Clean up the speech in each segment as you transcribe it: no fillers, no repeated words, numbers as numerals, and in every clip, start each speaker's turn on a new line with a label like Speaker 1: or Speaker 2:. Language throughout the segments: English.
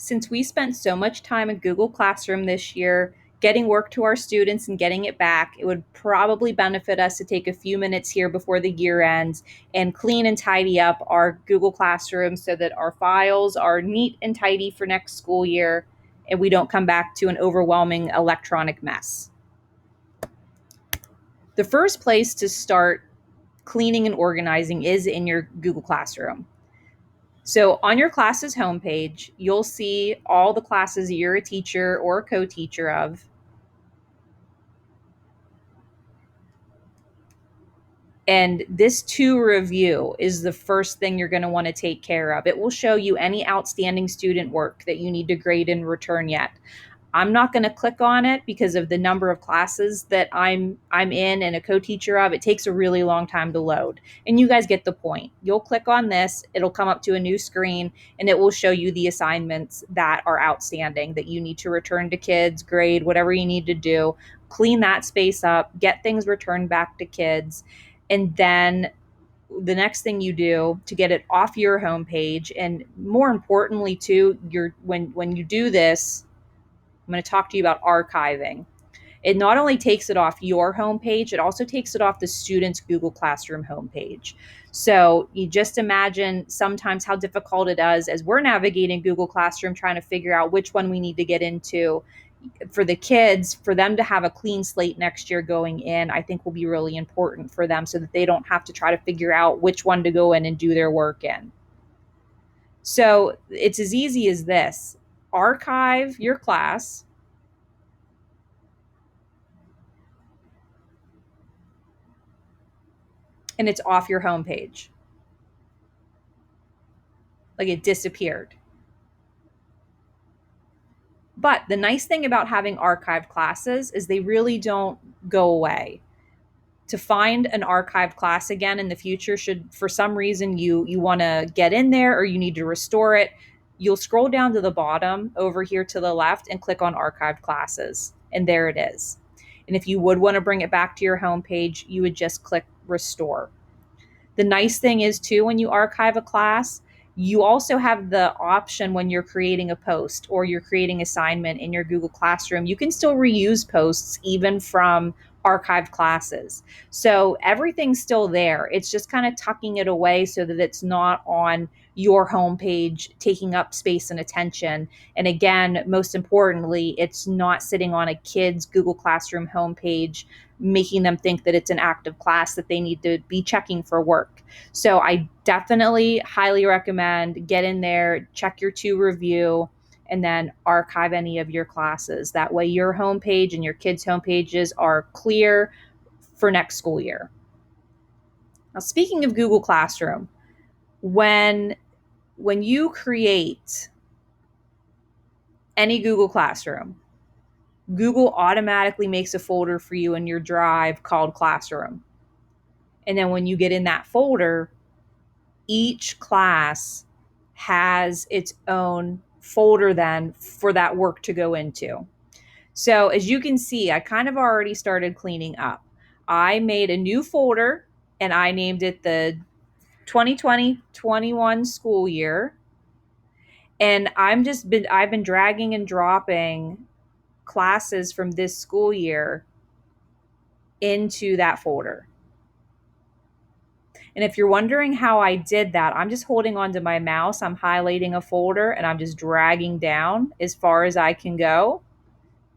Speaker 1: Since we spent so much time in Google Classroom this year, getting work to our students and getting it back, it would probably benefit us to take a few minutes here before the year ends and clean and tidy up our Google Classroom so that our files are neat and tidy for next school year and we don't come back to an overwhelming electronic mess. The first place to start cleaning and organizing is in your Google Classroom. So on your class's homepage, you'll see all the classes you're a teacher or a co-teacher of. And this to review is the first thing you're going to want to take care of. It will show you any outstanding student work that you need to grade and return yet. I'm not going to click on it because of the number of classes that I'm in and a co-teacher of. It takes a really long time to load. And you guys get the point. You'll click on this, it'll come up to a new screen and it will show you the assignments that are outstanding that you need to return to kids, grade, whatever you need to do. Clean that space up, get things returned back to kids. And then the next thing you do to get it off your homepage, and more importantly too, when you do this, I'm going to talk to you about archiving. It not only takes it off your homepage, it also takes it off the student's Google Classroom homepage. So you just imagine sometimes how difficult it is as we're navigating Google Classroom, trying to figure out which one we need to get into. For the kids, for them to have a clean slate next year going in, I think will be really important for them so that they don't have to try to figure out which one to go in and do their work in. So it's as easy as this. Archive your class, and it's off your homepage. Like it disappeared. But the nice thing about having archived classes is they really don't go away. To find an archived class again in the future, should for some reason you want to get in there or you need to restore it, you'll scroll down to the bottom over here to the left and click on archived classes. And there it is. And if you would want to bring it back to your homepage, you would just click restore. The nice thing is too, when you archive a class, you also have the option when you're creating a post or you're creating assignment in your Google Classroom, you can still reuse posts even from archived classes. So everything's still there. It's just kind of tucking it away so that it's not on your homepage taking up space and attention. And again, most importantly, it's not sitting on a kid's Google Classroom homepage, making them think that it's an active class that they need to be checking for work. So I definitely highly recommend get in there, check your to review, and then archive any of your classes. That way your homepage and your kids' homepages are clear for next school year. Now, speaking of Google Classroom, when you create any Google Classroom, Google automatically makes a folder for you in your Drive called Classroom. And then when you get in that folder, each class has its own folder then for that work to go into. So as you can see, I kind of already started cleaning up. I made a new folder and I named it the 2020-21 school year. And I've been dragging and dropping classes from this school year into that folder. And if you're wondering how I did that, I'm just holding onto my mouse, I'm highlighting a folder, and I'm just dragging down as far as I can go,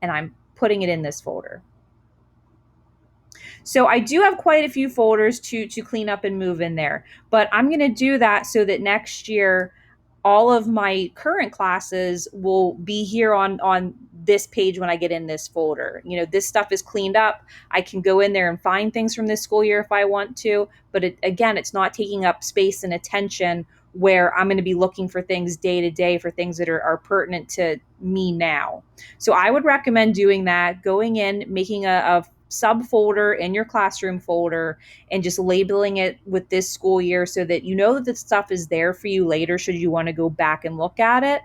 Speaker 1: and I'm putting it in this folder. So I do have quite a few folders to clean up and move in there, but I'm going to do that so that next year all of my current classes will be here on this page when I get in this folder. You know, this stuff is cleaned up. I can go in there and find things from this school year if I want to, but again, it's not taking up space and attention where I'm going to be looking for things day to day for things that are pertinent to me now. So I would recommend doing that, going in, making a subfolder in your classroom folder and just labeling it with this school year so that you know that the stuff is there for you later should you want to go back and look at it,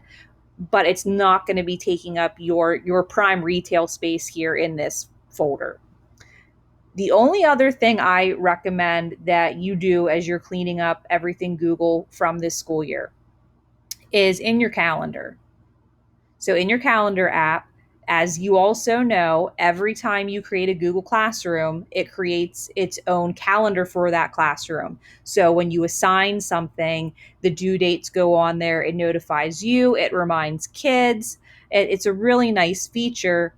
Speaker 1: but it's not going to be taking up your prime retail space here in this folder. The only other thing I recommend that you do as you're cleaning up everything Google from this school year is in your calendar. So in your calendar app, as you also know, every time you create a Google Classroom, it creates its own calendar for that classroom. So when you assign something, the due dates go on there, it notifies you, it reminds kids. It's a really nice feature.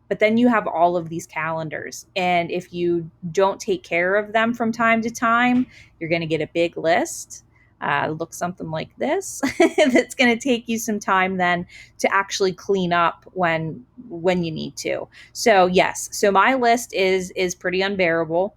Speaker 1: But then you have all of these calendars. And if you don't take care of them from time to time, you're going to get a big list. Look something like this. That's going to take you some time then to actually clean up when you need to. So yes, so my list is pretty unbearable.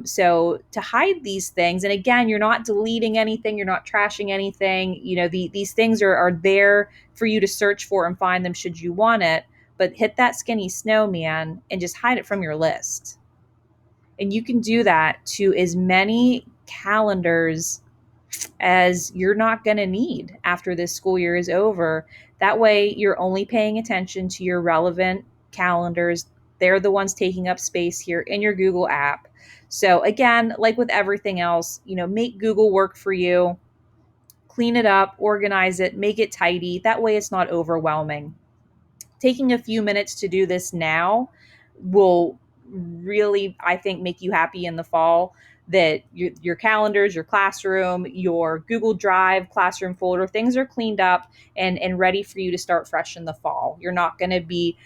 Speaker 1: So to hide these things, and again, you're not deleting anything, you're not trashing anything. You know, these things are there for you to search for and find them should you want it, but hit that skinny snowman and just hide it from your list. And you can do that to as many calendars as you're not going to need after this school year is over. That way, you're only paying attention to your relevant calendars. They're the ones taking up space here in your Google app. So, again, like with everything else, make Google work for you. Clean it up, organize it, make it tidy. That way, it's not overwhelming. Taking a few minutes to do this now will really, I think, make you happy in the fall that your calendars, your classroom, your Google Drive classroom folder, things are cleaned up and ready for you to start fresh in the fall. You're not going to be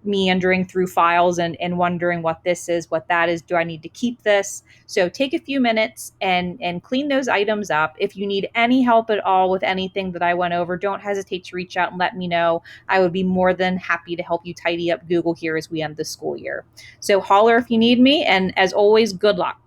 Speaker 1: meandering through files and wondering what this is, what that is. Do I need to keep this? So take a few minutes and clean those items up. If you need any help at all with anything that I went over, don't hesitate to reach out and let me know. I would be more than happy to help you tidy up Google here as we end the school year. So holler if you need me. And as always, good luck.